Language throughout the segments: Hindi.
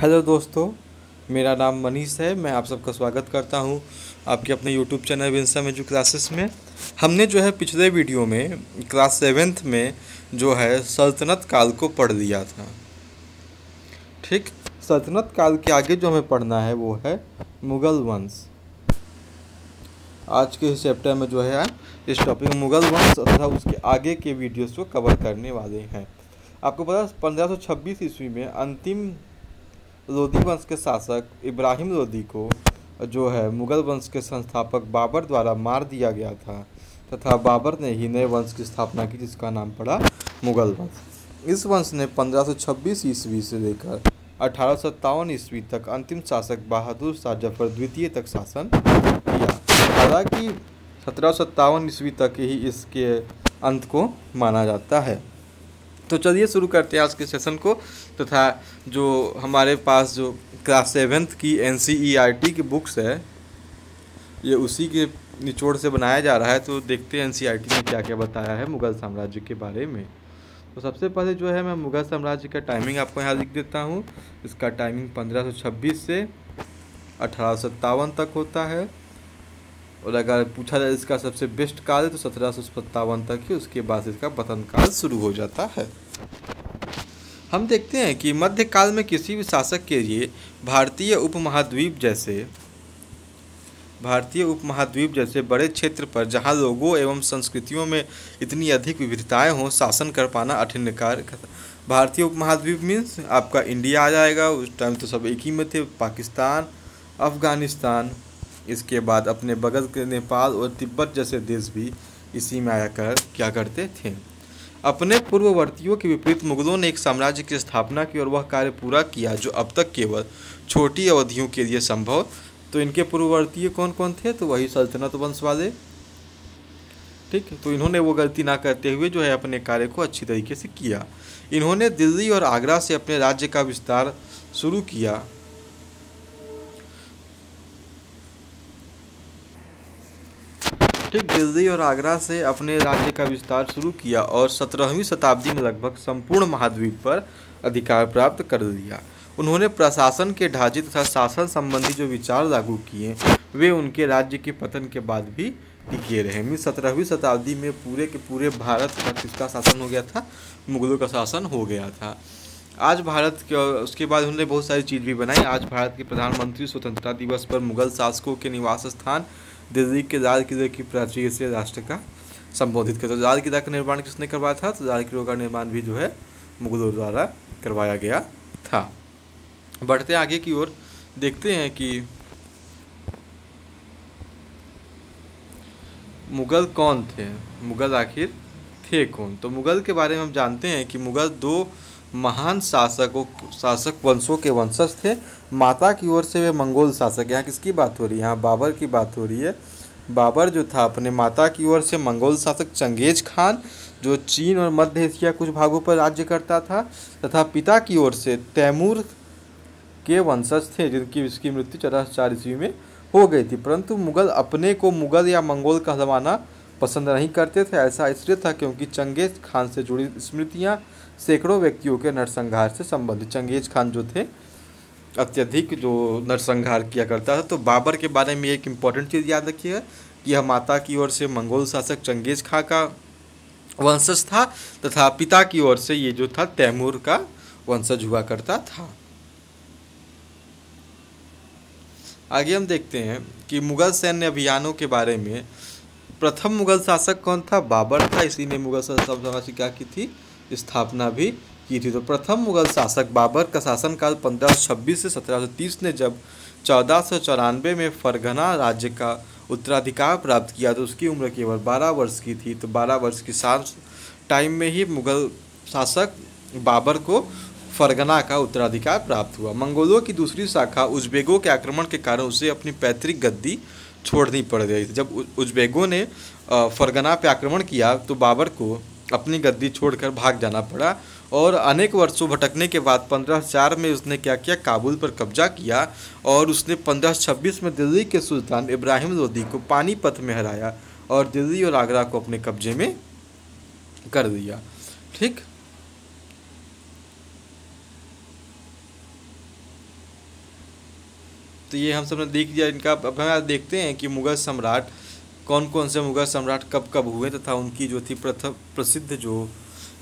हेलो दोस्तों, मेरा नाम मनीष है। मैं आप सबका स्वागत करता हूं आपके अपने YouTube channel Winsome edu classes में। हमने जो है पिछले वीडियो में क्लास सेवेंथ में जो है सल्तनत काल को पढ़ लिया था। ठीक, सल्तनत काल के आगे जो हमें पढ़ना है वो है मुग़ल वंश। आज के इस चैप्टर में जो है इस टॉपिक मुग़ल वंश तथा उसके आगे के वीडियोस को कवर करने वाले हैं। आपको पता है 1526 ईस्वी में अंतिम लोदी वंश के शासक इब्राहिम लोदी को जो है मुग़ल वंश के संस्थापक बाबर द्वारा मार दिया गया था तथा बाबर ने ही नए वंश की स्थापना की जिसका नाम पड़ा मुग़ल वंश। इस वंश ने 1526 ईस्वी से लेकर 1857 ईस्वी तक अंतिम शासक बहादुर शाह जफर द्वितीय तक शासन किया। हालांकि 1757 ईस्वी तक ही इसके अंत को माना जाता है। तो चलिए शुरू करते हैं आज के सेशन को। तथा जो हमारे पास जो क्लास सेवेंथ की NCERT की बुक्स है ये उसी के निचोड़ से बनाया जा रहा है। तो देखते हैं NCERT ने क्या क्या बताया है मुग़ल साम्राज्य के बारे में। तो सबसे पहले जो है मैं मुग़ल साम्राज्य का टाइमिंग आपको यहाँ लिख देता हूँ। इसका टाइमिंग 1526 से 1857 तक होता है। और अगर पूछा जाए इसका सबसे बेस्ट काल है तो 1757 तक ही, उसके बाद इसका पतन काल शुरू हो जाता है। हम देखते हैं कि मध्यकाल में किसी भी शासक के लिए भारतीय उपमहाद्वीप जैसे बड़े क्षेत्र पर जहां लोगों एवं संस्कृतियों में इतनी अधिक विविधताएं हों, शासन कर पाना अठिन्न कार्य था। भारतीय उपमहाद्वीप मीन्स आपका इंडिया आ जाएगा। उस टाइम तो सब एक ही में थे, पाकिस्तान, अफ़गानिस्तान, इसके बाद अपने बगल के नेपाल और तिब्बत जैसे देश भी इसी में आया कर क्या करते थे। अपने पूर्ववर्तियों के विपरीत मुग़लों ने एक साम्राज्य की स्थापना की और वह कार्य पूरा किया जो अब तक केवल छोटी अवधियों के लिए संभव। तो इनके पूर्ववर्ती कौन कौन थे? तो वही सल्तनत वंश वाले। ठीक, तो इन्होंने वो गलती ना करते हुए जो है अपने कार्य को अच्छी तरीके से किया। इन्होंने दिल्ली और आगरा से अपने राज्य का विस्तार शुरू किया। ठीक, दिल्ली और आगरा से अपने राज्य का विस्तार शुरू किया और 17वीं शताब्दी में लगभग संपूर्ण महाद्वीप पर अधिकार प्राप्त कर लिया। उन्होंने प्रशासन के ढांचे तथा शासन संबंधी जो विचार लागू किए वे उनके राज्य के पतन के बाद भी टिके रहे। मीन्स 17वीं शताब्दी में पूरे के पूरे भारत का किसका शासन हो गया था? मुग़लों का शासन हो गया था। आज भारत के, उसके बाद उन्होंने बहुत सारी चीज़ भी बनाई। आज भारत के प्रधानमंत्री स्वतंत्रता दिवस पर मुग़ल शासकों के निवास स्थान दिल्ली के लाल किले की प्राचीर से राष्ट्र का संबोधित करता। तो लाल किला का निर्माण किसने करवाया था? तो लाल किले का निर्माण भी जो है मुग़लों द्वारा करवाया गया था। बढ़ते आगे की ओर देखते हैं कि मुग़ल कौन थे, मुग़ल आखिर थे कौन। तो मुग़ल के बारे में हम जानते हैं कि मुग़ल दो महान शासक वंशों के वंशज थे। माता की ओर से वे मंगोल शासक, यहाँ किसकी बात हो रही है? यहाँ बाबर की बात हो रही है। बाबर जो था अपने माता की ओर से मंगोल शासक चंगेज खान जो चीन और मध्य एशिया कुछ भागों पर राज्य करता था, तथा पिता की ओर से तैमूर के वंशज थे जिनकी इसकी मृत्यु 1404 ईस्वी में हो गई थी। परंतु मुग़ल अपने को मुग़ल या मंगोल कहलवाना पसंद नहीं करते थे। ऐसा इसलिए था क्योंकि चंगेज खान से जुड़ी स्मृतियाँ सैकड़ों व्यक्तियों के नरसंहार से संबंधित। चंगेज खान जो थे अत्यधिक जो नरसंहार किया करता था। तो बाबर के बारे में एक इम्पॉर्टेंट चीज़ याद रखिएगा कि यह माता की ओर से मंगोल शासक चंगेज खान का वंशज था तथा पिता की ओर से ये जो था तैमूर का वंशज हुआ करता था। आगे हम देखते हैं कि मुग़ल सैन्य अभियानों के बारे में। प्रथम मुग़ल शासक कौन था? बाबर था। इसी ने मुग़ल साम्राज्य क्या की थी? स्थापना भी की थी। तो प्रथम मुग़ल शासक बाबर का शासनकाल 1526 से 1730 ने जब 1494 में फरगना राज्य का उत्तराधिकार प्राप्त किया तो उसकी उम्र केवल 12 वर्ष की थी। तो 12 वर्ष की टाइम में ही मुग़ल शासक बाबर को फरगना का उत्तराधिकार प्राप्त हुआ। मंगोलों की दूसरी शाखा उज़्बेकों के आक्रमण के कारण उसे अपनी पैतृक गद्दी छोड़नी पड़ गई थी। जब उज़्बेकों ने फरगना पे आक्रमण किया तो बाबर को अपनी गद्दी छोड़कर भाग जाना पड़ा और अनेक वर्षों भटकने के बाद 1504 में उसने क्या किया? काबुल पर कब्जा किया और उसने 1526 में दिल्ली के सुल्तान इब्राहिम लोदी को पानीपत में हराया और दिल्ली और आगरा को अपने कब्जे में कर दिया। ठीक, तो ये हम सब ने देख लिया इनका। अब हम देखते हैं कि मुग़ल सम्राट कौन कौन से मुग़ल सम्राट कब कब हुए तथा उनकी जो थी प्रथम प्रसिद्ध जो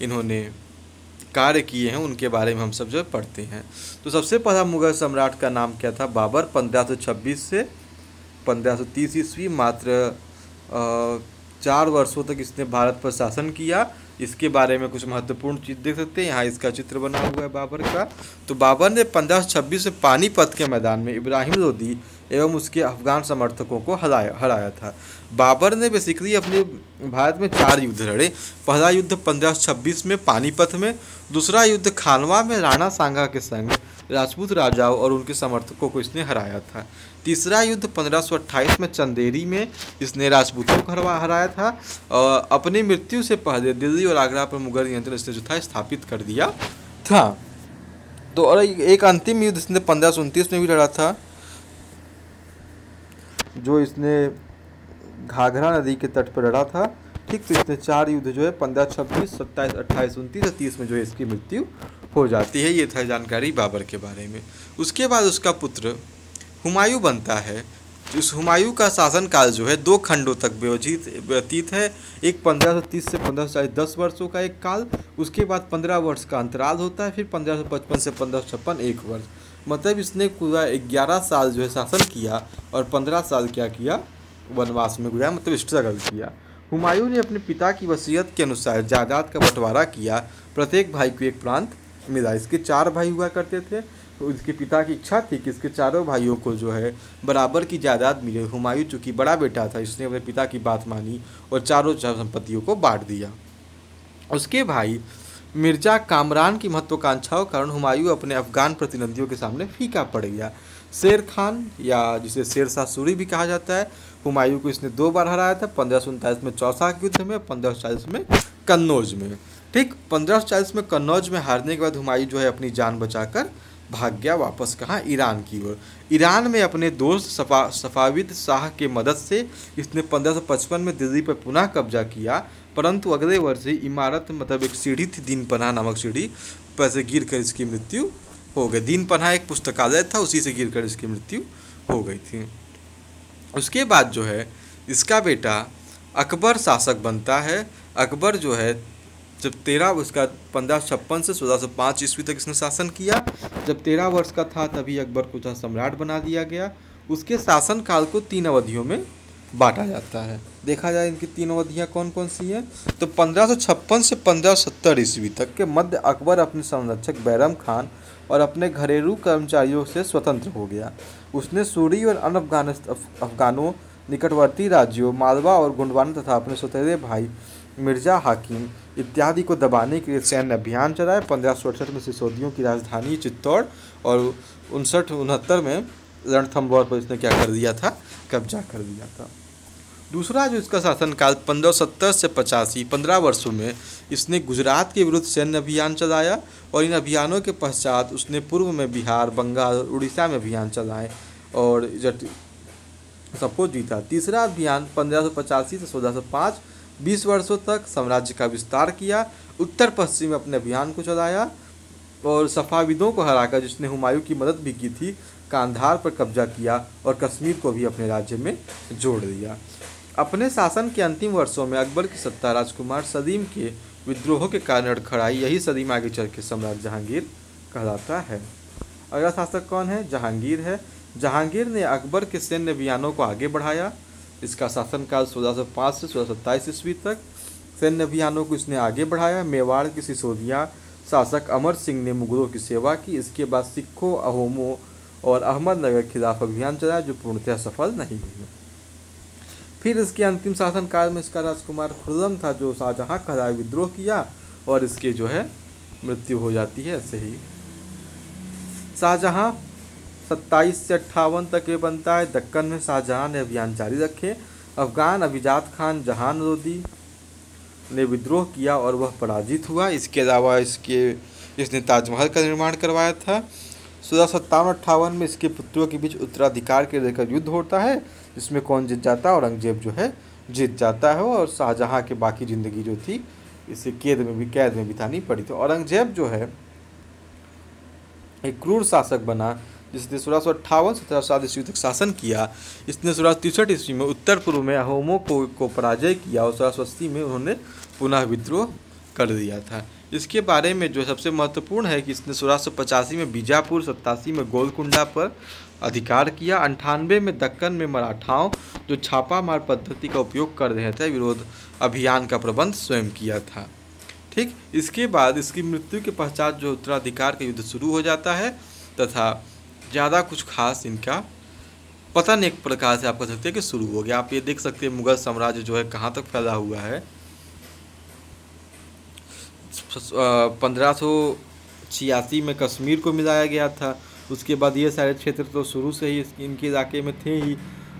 इन्होंने कार्य किए हैं उनके बारे में हम सब जो पढ़ते हैं। तो सबसे पहला मुग़ल सम्राट का नाम क्या था? बाबर। 1526 से 1530 ईस्वी। मात्र 4 वर्षों तक इसने भारत पर शासन किया। इसके बारे में कुछ महत्वपूर्ण चीज़ देख सकते हैं, यहाँ इसका चित्र बना हुआ है बाबर का। तो बाबर ने 1526 से पानीपत के मैदान में इब्राहिम लोदी एवं उसके अफगान समर्थकों को हराया था। बाबर ने बेसिकली अपने भारत में 4 युद्ध लड़े। पहला युद्ध 1526 में पानीपत में, दूसरा युद्ध खानवा में राणा सांगा के संग राजपूत राजाओं और उनके समर्थकों को इसने हराया था। तीसरा युद्ध 1528 में चंदेरी में इसने राजपूतों को हराया था। और अपनी मृत्यु से पहले दिल्ली और आगरा पर मुगल नियंत्रण इसने जो था स्थापित कर दिया था। तो और एक अंतिम युद्ध इसने 1529 में भी लड़ा था, जो इसने घाघरा नदी के तट पर लड़ा था। ठीक, तो इसने 4 युद्ध जो है 15, 26, 27, 28, 29 और 30 में जो है इसकी मृत्यु हो जाती है। ये था जानकारी बाबर के बारे में। उसके बाद उसका पुत्र हुमायूं बनता है। इस हुमायूं का शासनकाल जो है 2 खंडों तक व्यतीत है। एक 1530 से 1540 10 वर्षों का एक काल, उसके बाद 15 वर्ष का अंतराल होता है, फिर 1555 से 1556 1 वर्ष। मतलब इसने पूरा 11 साल जो है शासन किया और 15 साल क्या किया? वनवास में गुजारा, मतलब स्ट्रगल किया। हुमायूं ने अपने पिता की वसीयत के अनुसार जायदाद का बंटवारा किया। प्रत्येक भाई को एक प्रांत मिला। इसके 4 भाई हुआ करते थे, तो इसके पिता की इच्छा थी कि इसके चारों भाइयों को जो है बराबर की जायदाद मिले। हुमायूं चूँकि बड़ा बेटा था, इसने अपने पिता की बात मानी और चारों संपत्तियों को बांट दिया। उसके भाई मिर्जा कामरान की महत्वाकांक्षाओं के कारण हुमायूं अपने अफगान प्रतिनिधियों के सामने फीका पड़ गया। शेर खान, या जिसे शेर शाह सूरी भी कहा जाता है, हुमायूं को इसने 2 बार हराया था। 1539 में चौसा के युद्ध में, 1540 में कन्नौज में। ठीक, 1540 में कन्नौज में हारने के बाद हुमायूं जो है अपनी जान बचाकर भाग गया वापस कहाँ? ईरान की ओर। ईरान में अपने दोस्त सफाविद शाह के मदद से इसने 1555 में दिल्ली पर पुनः कब्जा किया, परंतु अगले वर्ष ही इमारत मतलब एक सीढ़ी थी दीन पनाह नामक सीढ़ी, पर से गिर कर इसकी मृत्यु हो गई। दीन पनाह एक पुस्तकालय था, उसी से गिर कर इसकी मृत्यु हो गई थी। उसके बाद जो है इसका बेटा अकबर शासक बनता है। अकबर जो है जब 13 उसका 1556 से 1605 ईस्वी तक इसने शासन किया। जब 13 वर्ष का था तभी अकबर को सम्राट बना दिया गया। उसके शासनकाल को 3 अवधियों में बांटा जाता है। देखा जाए इनकी 3 अवधियाँ कौन कौन सी हैं, तो 1556 से 1570 ईस्वी तक के मध्य अकबर अपने संरक्षक बैरम खान और अपने घरेलू कर्मचारियों से स्वतंत्र हो गया। उसने सूरी और अन्य अफगानों, निकटवर्ती राज्यों मालवा और गोंडवाना तथा अपने सौतेले भाई मिर्जा हाकिम इत्यादि को दबाने के लिए सैन्य अभियान चलाए। 1568 में सिसोदियों की राजधानी चित्तौड़ और 59-69 में रणथंभौर पर इसने क्या कर दिया था? कब्जा कर दिया था। दूसरा जो इसका शासनकाल 1570 से 85 15 वर्षों में इसने गुजरात के विरुद्ध सैन्य अभियान चलाया और इन अभियानों के पश्चात उसने पूर्व में बिहार, बंगाल, उड़ीसा में अभियान चलाए और सबको जीता। तीसरा अभियान 1585 से 1605 20 वर्षों तक साम्राज्य का विस्तार किया। उत्तर पश्चिम में अपने अभियान को चलाया और सफ़ाविदों को हराकर, जिसने हुमायूं की मदद भी की थी, कांधार पर कब्जा किया और कश्मीर को भी अपने राज्य में जोड़ दिया। अपने शासन के अंतिम वर्षों में अकबर की सत्ता राजकुमार सलीम के विद्रोहों के कारण अड़खड़ाई। यही सलीम आगे चल के सम्राट जहांगीर कहलाता है। अगला शासक कौन है? जहांगीर है। जहांगीर ने अकबर के सैन्य अभियानों को आगे बढ़ाया। इसका शासनकाल 1605 से 1627 ईस्वी तक सैन्य अभियानों को इसने आगे बढ़ाया। मेवाड़ की सिसोदिया शासक अमर सिंह ने मुगलों की सेवा की। इसके बाद सिखों, अहोमों और अहमदनगर के खिलाफ अभियान चलाया, जो पूर्णतः सफल नहीं हुए। फिर इसके अंतिम शासनकाल में इसका राजकुमार खुर्रम था, जो शाहजहाँ का विद्रोह किया और इसके जो है मृत्यु हो जाती है। ऐसे ही शाहजहाँ 27 से 58 तक ये बनता है। दक्कन में शाहजहाँ ने अभियान जारी रखे। अफगान अभिजात खान जहान लोदी ने विद्रोह किया और वह पराजित हुआ। इसके अलावा इसने ताजमहल का निर्माण करवाया था। 1657-58 में इसके पुत्रों के बीच उत्तराधिकार के लेकर युद्ध होता है, जिसमें कौन जीत जाता है? औरंगजेब जो है जीत जाता है और शाहजहाँ की बाकी ज़िंदगी जो थी इसे कैद में बितानी पड़ी थी। औरंगजेब जो है एक क्रूर शासक बना, जिसने 1658-1707 ईस्वी तक शासन किया। इसने 1663 ईस्वी में उत्तर पूर्व में अहोमों को पराजय किया और 1680 में उन्होंने पुनः विद्रोह कर दिया था। इसके बारे में जो सबसे महत्वपूर्ण है कि इसने 1685 में बीजापुर, 87 में गोलकुंडा पर अधिकार किया, 98 में दक्कन में मराठाओं जो छापा मार पद्धति का उपयोग कर रहे थे विरोध अभियान का प्रबंध स्वयं किया था। ठीक, इसके बाद इसकी मृत्यु के पश्चात जो उत्तराधिकार का युद्ध शुरू हो जाता है तथा ज़्यादा कुछ खास इनका पतन एक प्रकार से आप कह सकते हैं कि शुरू हो गया। आप ये देख सकते हैं मुगल साम्राज्य जो है कहाँ तक फैला हुआ है। 1586 में कश्मीर को मिलाया गया था। उसके बाद ये सारे क्षेत्र तो शुरू से ही इनके इलाके में थे ही।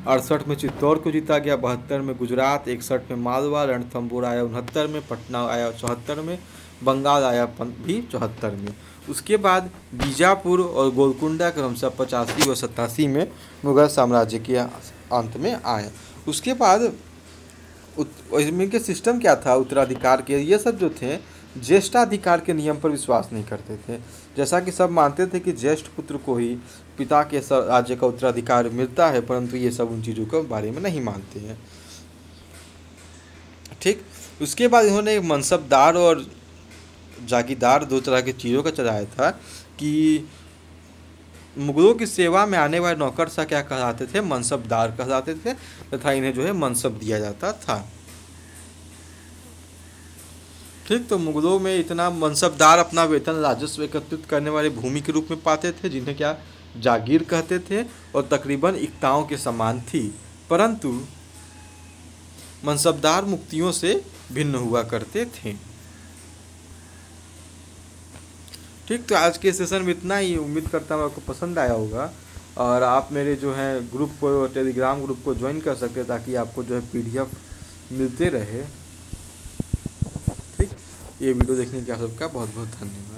68 में चित्तौड़ को जीता गया, 72 में गुजरात, 61 में मालवा, रणथंबोर आया 69 में, पटना आया 74 में, बंगाल आया भी 74 में। उसके बाद बीजापुर और गोलकुंडा क्रमशः 85 और 87 में मुगल साम्राज्य के अंत में आए। उसके बाद इनके सिस्टम क्या था उत्तराधिकार के, ये सब जो थे ज्येष्ठाधिकार के नियम पर विश्वास नहीं करते थे। जैसा कि सब मानते थे कि ज्येष्ठ पुत्र को ही पिता के राज्य का उत्तराधिकार मिलता है, परंतु ये सब उन चीज़ों के बारे में नहीं मानते हैं। ठीक, उसके बाद इन्होंने मनसबदार और जागीरदार दो तरह की चीज़ों का चलाया था कि मुगलों की सेवा में आने वाले नौकरशाह क्या कहलाते थे, मनसबदार कहलाते थे तथा इन्हें जो है मनसब दिया जाता था। ठीक, तो मुगलों में इतना मनसबदार अपना वेतन राजस्व एकत्रित करने वाले भूमि के रूप में पाते थे जिन्हें क्या जागीर कहते थे और तकरीबन इक्ताओं के समान थी, परंतु मनसबदार मुक्तियों से भिन्न हुआ करते थे। ठीक, तो आज के सेशन में इतना ही। उम्मीद करता हूँ आपको पसंद आया होगा और आप मेरे जो है ग्रुप को, टेलीग्राम ग्रुप को ज्वाइन कर सकते हैं ताकि आपको जो है PDF मिलते रहे। ठीक, ये वीडियो देखने के लिए आप सबका बहुत बहुत धन्यवाद।